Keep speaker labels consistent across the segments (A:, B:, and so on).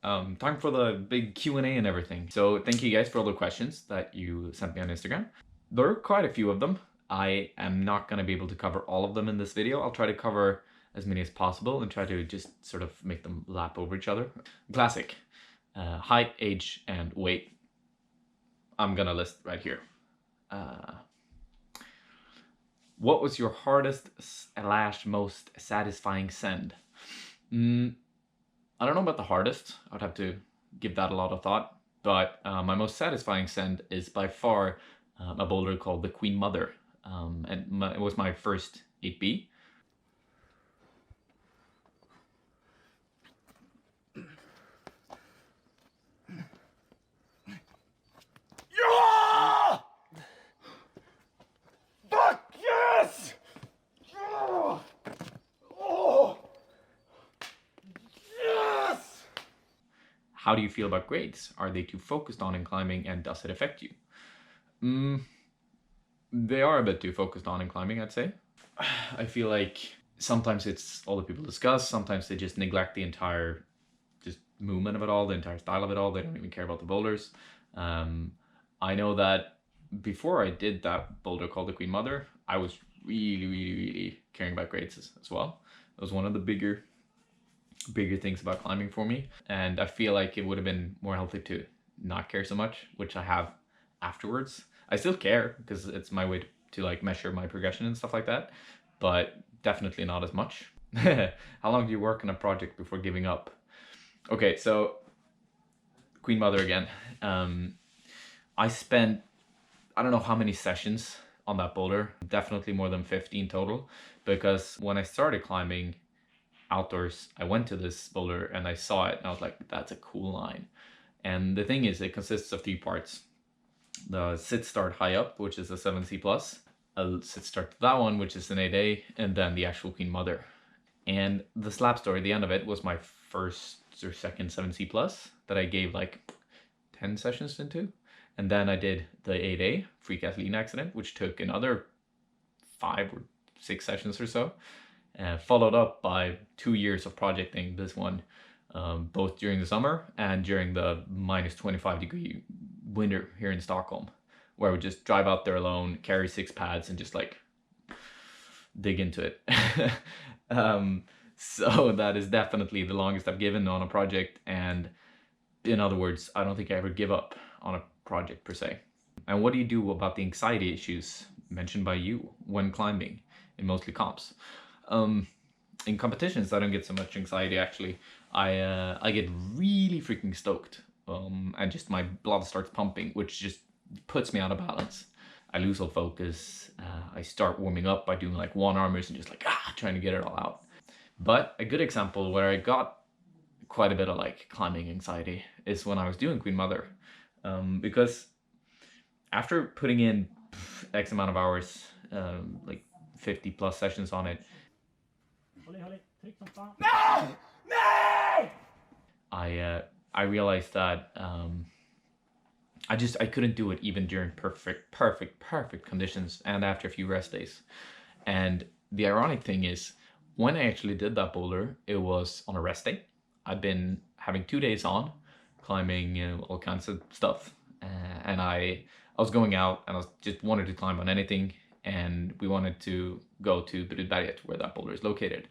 A: Time for the big Q&A and everything. So thank you guys for all the questions that you sent me on Instagram. There are quite a few of them. I am not going to be able to cover all of them in this video. I'll try to cover as many as possible and try to just sort of make them lap over each other. Classic. Height, age, and weight. I'm gonna list right here. What was your hardest / most satisfying send? I don't know about the hardest. I'd have to give that a lot of thought. But my most satisfying send is by far a boulder called the Queen Mother. And it was my first 8B.
B: Yeah! Fuck yes! Yeah! Oh! Yes!
A: How do you feel about grades? Are they too focused on in climbing, and does it affect you? They are a bit too focused on in climbing, I'd say. I feel like sometimes it's all that people discuss, sometimes they just neglect the entire just movement of it all, the entire style of it all. They don't even care about the boulders. I know that before I did that boulder called the Queen Mother, I was really caring about grades as well. It was one of the bigger things about climbing for me, and I feel like it would have been more healthy to not care so much, which I have afterwards. I still care because it's my way to like measure my progression and stuff like that, but definitely not as much. How long do you work on a project before giving up? Okay, so Queen Mother again. I spent, I don't know how many sessions on that boulder, definitely more than 15 total, because when I started climbing outdoors, I went to this boulder and I saw it and I was like, that's a cool line. And the thing is, it consists of 3 parts. The sit start high up, which is a 7C+, a sit start to that one, which is an 8A, and then the actual Queen Mother. And the slab story, the end of it, was my first or second 7C+ that I gave like 10 sessions into. And then I did the 8A, freak athlete accident, which took another 5 or 6 sessions or so. Followed up by 2 years of projecting this one, both during the summer and during the minus 25-degree winter here in Stockholm, where I would just drive out there alone, carry 6 pads, and just like dig into it. So that is definitely the longest I've given on a project, and in other words, I don't think I ever give up on a project per se. And what do you do about the anxiety issues mentioned by you when climbing in mostly comps? In competitions, I don't get so much anxiety actually. I get really freaking stoked, and just my blood starts pumping, which just puts me out of balance. I lose all focus. I start warming up by doing like 1-armers and just like trying to get it all out. But a good example where I got quite a bit of like climbing anxiety is when I was doing Queen Mother, because after putting in X amount of hours, like 50+ sessions on it, I realized that I couldn't do it even during perfect conditions and after a few rest days. And the ironic thing is, when I actually did that boulder, it was on a rest day. I'd been having 2 days on, climbing all kinds of stuff, and I was going out and I just wanted to climb on anything, and we wanted to go to Burnout, where that boulder is located.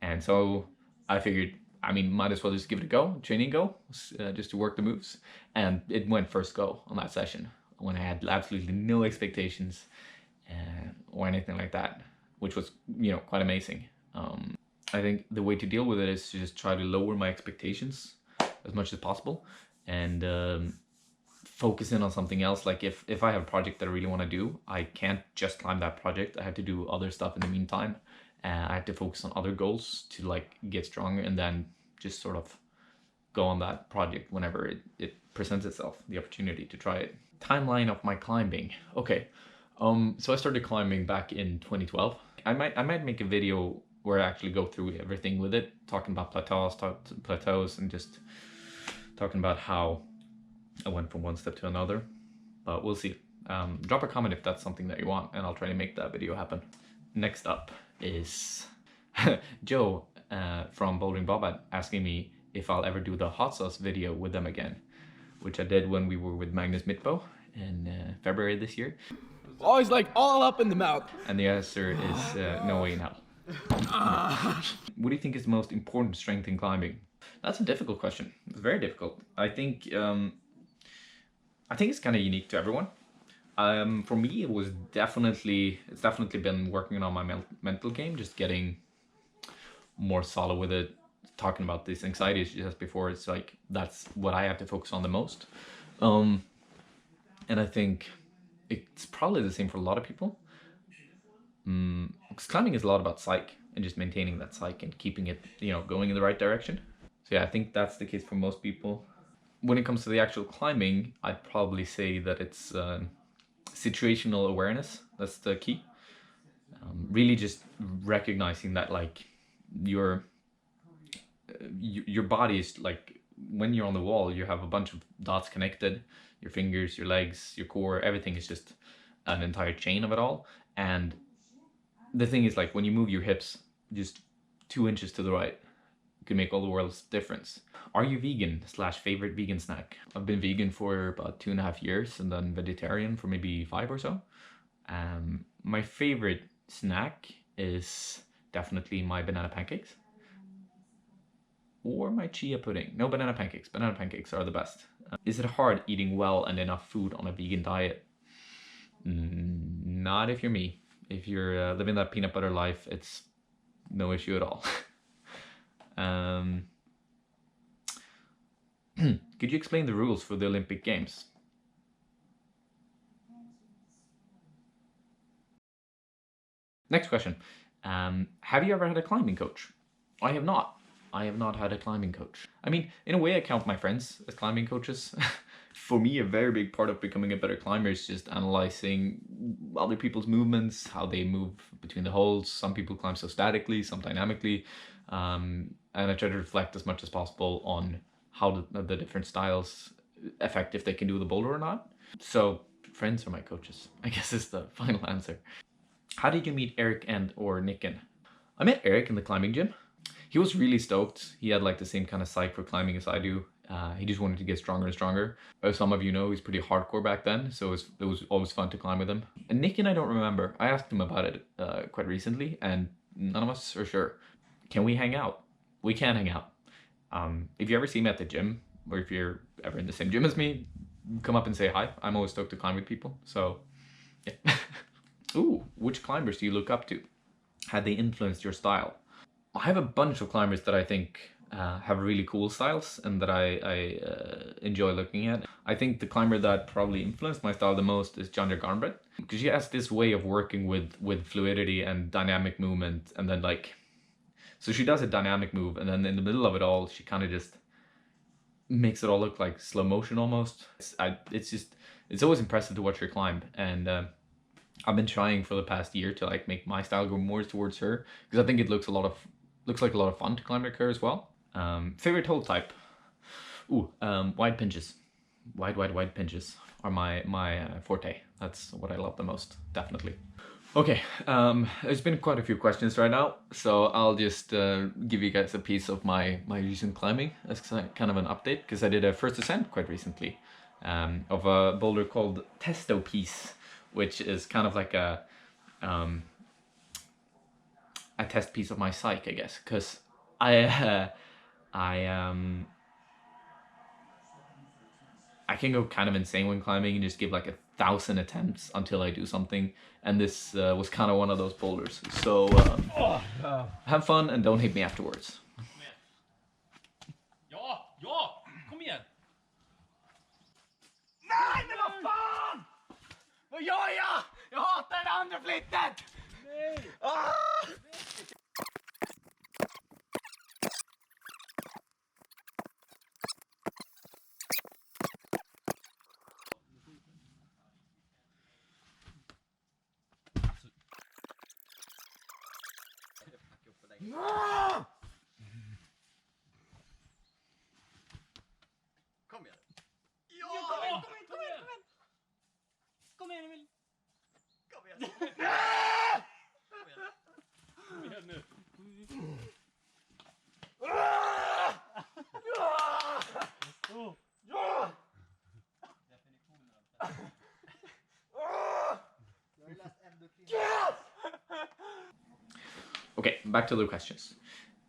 A: And so I figured, I mean, might as well just give it a go, training go, just to work the moves. And it went first go on that session when I had absolutely no expectations or anything like that, which was, quite amazing. I think the way to deal with it is to just try to lower my expectations as much as possible, and focus in on something else. Like if I have a project that I really want to do, I can't just climb that project. I have to do other stuff in the meantime. I have to focus on other goals to like get stronger, and then just sort of go on that project whenever it presents itself, the opportunity to try it. Timeline of my climbing. Okay, so I started climbing back in 2012. I might make a video where I actually go through everything with it, talking about plateaus, and just talking about how I went from one step to another. But we'll see. Drop a comment if that's something that you want, and I'll try to make that video happen. Next up is Joe from Bouldering Bobat asking me if I'll ever do the hot sauce video with them again, which I did when we were with Magnus Mitbo in February this year.
B: Always like all up in the mouth.
A: And the answer is no way in hell. What do you think is the most important strength in climbing? That's a difficult question. It's very difficult. I think it's kind of unique to everyone. For me, it's definitely been working on my mental game, just getting more solid with it. Talking about this anxiety just before, it's like that's what I have to focus on the most. And I think it's probably the same for a lot of people. Because climbing is a lot about psych and just maintaining that psych and keeping it, going in the right direction. So yeah, I think that's the case for most people. When it comes to the actual climbing, I'd probably say that it's situational awareness. That's the key. Really just recognizing that like your body is like, when you're on the wall, you have a bunch of dots connected, your fingers, your legs, your core, everything is just an entire chain of it all. And the thing is, like, when you move your hips just 2 inches to the right, it can make all the world's difference. Are you vegan / favorite vegan snack? I've been vegan for about 2.5 years and then vegetarian for maybe 5 or so. My favorite snack is definitely my banana pancakes or my chia pudding. No, banana pancakes. Banana pancakes are the best. Is it hard eating well and enough food on a vegan diet? Not if you're me. If you're living that peanut butter life, it's no issue at all. Could you explain the rules for the Olympic Games? Next question. Have you ever had a climbing coach? I have not. I have not had a climbing coach. I mean, in a way, I count my friends as climbing coaches. For me, a very big part of becoming a better climber is just analyzing other people's movements, how they move between the holds. Some people climb so statically, some dynamically. And I try to reflect as much as possible on how the different styles affect if they can do the boulder or not. So friends are my coaches, I guess is the final answer. How did you meet Eric or Nichkhun? I met Eric in the climbing gym. He was really stoked. He had like the same kind of psych for climbing as I do. He just wanted to get stronger and stronger. As some of you know, he's pretty hardcore back then, so it was always fun to climb with him. And Nichkhun, I don't remember. I asked him about it quite recently, and none of us are sure. Can we hang out? We can hang out. If you ever see me at the gym, or if you're ever in the same gym as me, come up and say hi. I'm always stoked to climb with people, so yeah. Ooh, which climbers do you look up to? Had they influenced your style? I have a bunch of climbers that I think have really cool styles and that I enjoy looking at. I think the climber that probably influenced my style the most is Janja Garnbrett, because she has this way of working with fluidity and dynamic movement, and then like, so she does a dynamic move and then in the middle of it all, she kind of just makes it all look like slow motion almost. It's always impressive to watch her climb, and I've been trying for the past year to like make my style go more towards her, because I think it looks like a lot of fun to climb like her as well. Favorite hold type? Ooh, wide pinches. Wide pinches are my forte. That's what I love the most, definitely. Okay, there's been quite a few questions right now, so I'll just give you guys a piece of my recent climbing as kind of an update, because I did a first ascent quite recently of a boulder called Testo Piece, which is kind of like a test piece of my psyche, I guess, because I can go kind of insane when climbing and just give like 1,000 attempts until I do something, and this was kind of one of those boulders. So have fun and don't hate me afterwards.
C: Ja, kom igen!
B: Nej, men vad fan! Vad gör jag? Jag hatar det andra flyttet!
C: Nej!
A: back to the questions.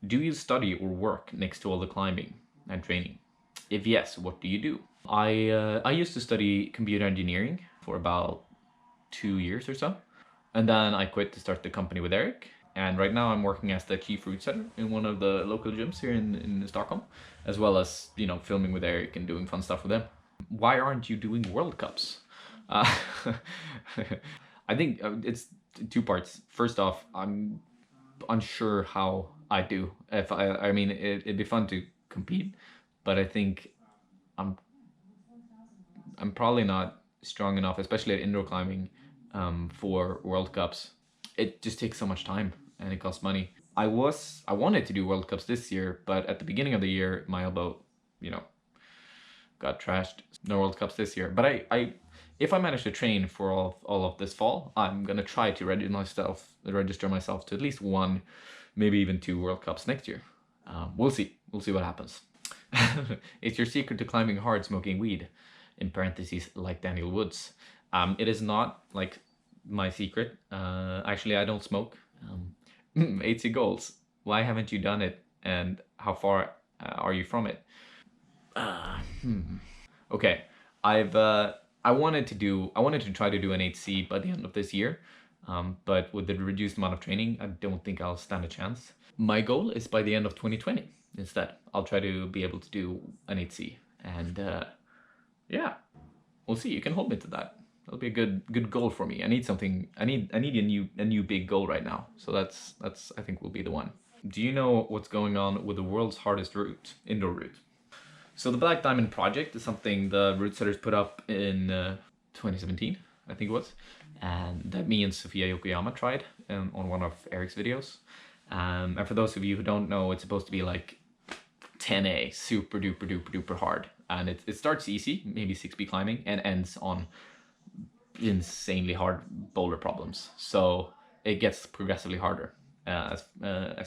A: Do you study or work next to all the climbing and training? If yes, what do you do? I used to study computer engineering for about 2 years or so, and then I quit to start the company with Eric. And right now I'm working as the chief route setter in one of the local gyms here in Stockholm, as well as, you know, filming with Eric and doing fun stuff with him. Why aren't you doing World Cups? I think it's two parts. First off, I'm unsure how I do. If I mean, it'd be fun to compete, but I think I'm probably not strong enough, especially at indoor climbing, for World Cups. It just takes so much time and it costs money. I wanted to do World Cups this year, but at the beginning of the year, my elbow, you know, got trashed. No World Cups this year. But I if I manage to train for all of this fall, I'm gonna try to register myself to at least one, maybe even 2 World Cups next year. We'll see. We'll see what happens. It's your secret to climbing hard smoking weed, in parentheses, like Daniel Woods. It is not like my secret. Actually, I don't smoke. 80 goals. Why haven't you done it? And how far are you from it? Okay, I wanted to try to do an 8C by the end of this year, but with the reduced amount of training, I don't think I'll stand a chance. My goal is by the end of 2020 instead. I'll try to be able to do an 8C, and yeah, we'll see. You can hold me to that. That'll be a good goal for me. I need something. I need a new big goal right now. So that's I think will be the one. Do you know what's going on with the world's hardest route, indoor route? So the Black Diamond project is something the route setters put up in 2017, I think it was, and that me and Sofia Yokoyama tried on one of Eric's videos. And for those of you who don't know, it's supposed to be like 10A, super duper duper duper hard, and it starts easy, maybe 6B climbing, and ends on insanely hard boulder problems. So it gets progressively harder as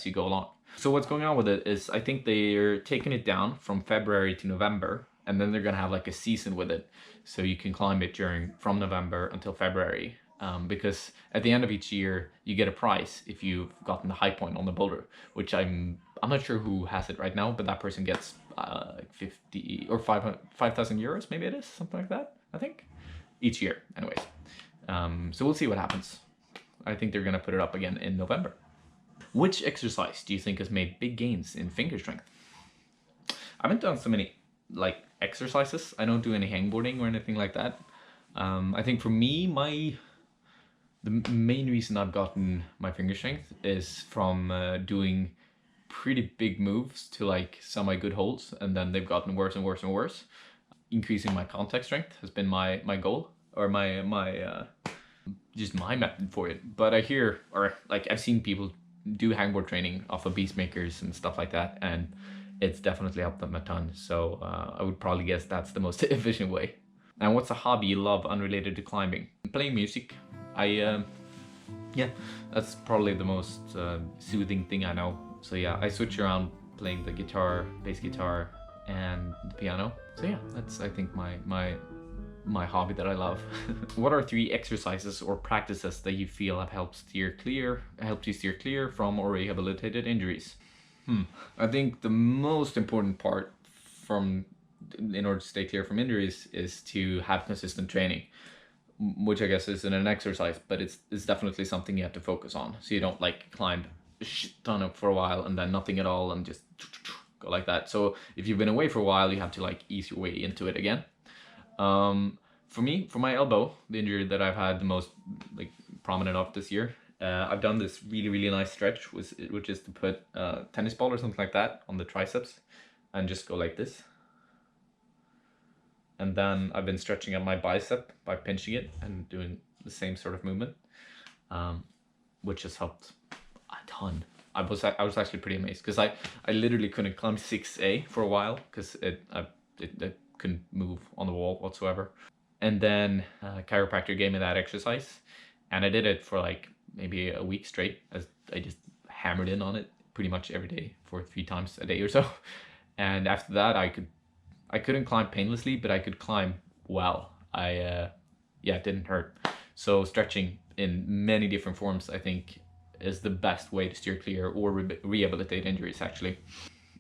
A: you go along. So what's going on with it is I think they're taking it down from February to November, and then they're gonna have like a season with it, so you can climb it from November until February. Because at the end of each year you get a prize if you've gotten the high point on the boulder, which I'm not sure who has it right now, but that person gets like 50 or 5,000 euros, maybe it is something like that, I think, each year. Anyways, so we'll see what happens. I think they're gonna put it up again in November. Which exercise do you think has made big gains in finger strength? I haven't done so many like exercises. I don't do any hangboarding or anything like that. I think for me, the main reason I've gotten my finger strength is from doing pretty big moves to like semi-good holds, and then they've gotten worse and worse and worse. Increasing my contact strength has been my goal, or my just my method for it. But I've seen people do hangboard training off of Beastmakers and stuff like that, and it's definitely helped them a ton. So I would probably guess that's the most efficient way. And what's a hobby you love unrelated to climbing? Playing music. Yeah, that's probably the most soothing thing I know. So yeah, I switch around playing the guitar, bass guitar, and the piano. So yeah, that's I think my hobby that I love. What are 3 exercises or practices that you feel have helped you steer clear from or rehabilitated injuries? I think the most important part in order to stay clear from injuries is to have consistent training, which I guess isn't an exercise, but it's definitely something you have to focus on. So you don't like climb a shit ton up for a while and then nothing at all and just go like that. So if you've been away for a while, you have to like ease your way into it again. For me, for my elbow, the injury that I've had the most like prominent of this year, I've done this really nice stretch, which is to put a tennis ball or something like that on the triceps and just go like this. And then I've been stretching out my bicep by pinching it and doing the same sort of movement, which has helped a ton. I was actually pretty amazed because I literally couldn't climb 6A for a while because it couldn't move on the wall whatsoever. And then a chiropractor gave me that exercise, and I did it for like maybe a week straight, as I just hammered in on it pretty much every day for 3 times a day or so. And after that, I couldn't climb painlessly, but I could climb well. It didn't hurt. So stretching in many different forms, I think, is the best way to steer clear or rehabilitate injuries, actually.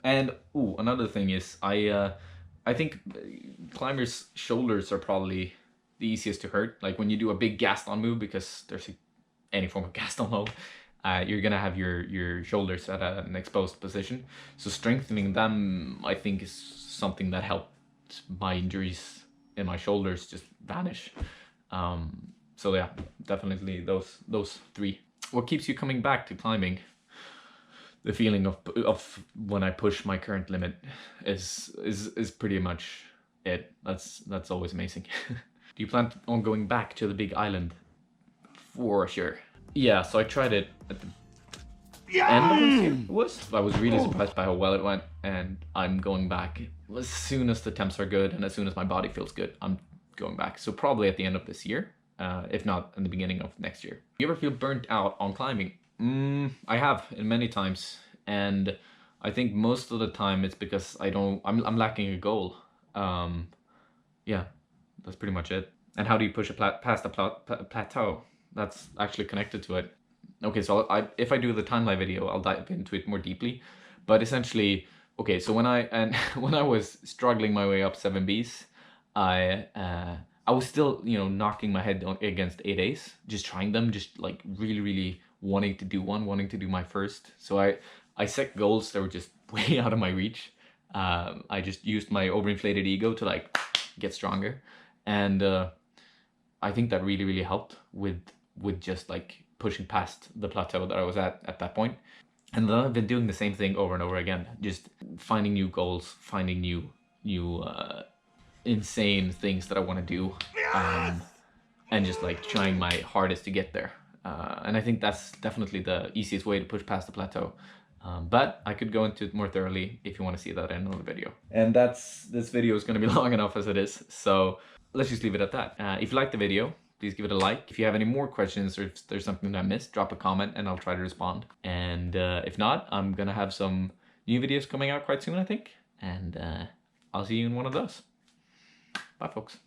A: And another thing is I think climbers' shoulders are probably the easiest to hurt. Like when you do a big Gaston move, because there's any form of Gaston hold, you're gonna have your shoulders at an exposed position. So strengthening them, I think, is something that helped my injuries in my shoulders just vanish. So yeah, definitely those three. What keeps you coming back to climbing? The feeling of when I push my current limit is pretty much it. That's always amazing. Do you plan on going back to the big island? For sure. Yeah, so I tried it at the end of this year. I was really surprised by how well it went, and I'm going back as soon as the temps are good and as soon as my body feels good. I'm going back. So probably at the end of this year, if not in the beginning of next year. Do you ever feel burnt out on climbing? I have, in many times, and I think most of the time it's because I'm lacking a goal. Yeah, that's pretty much it. And how do you push past the plateau? That's actually connected to it. Okay, so if I do the timeline video, I'll dive into it more deeply. But essentially, okay, so when I was struggling my way up 7Bs, I was still, knocking my head against 8As, just trying them, just like really wanting to do my first. So I set goals that were just way out of my reach. I just used my overinflated ego to like get stronger, and I think that really helped with just like pushing past the plateau that I was at that point. And then I've been doing the same thing over and over again, just finding new goals, finding new insane things that I want to do, and just like trying my hardest to get there. And I think that's definitely the easiest way to push past the plateau. But I could go into it more thoroughly if you want to see that in another video. And this video is going to be long enough as it is, so let's just leave it at that. If you liked the video, please give it a like. If you have any more questions or if there's something that I missed, drop a comment and I'll try to respond. And if not, I'm gonna have some new videos coming out quite soon, I think. And I'll see you in one of those. Bye, folks.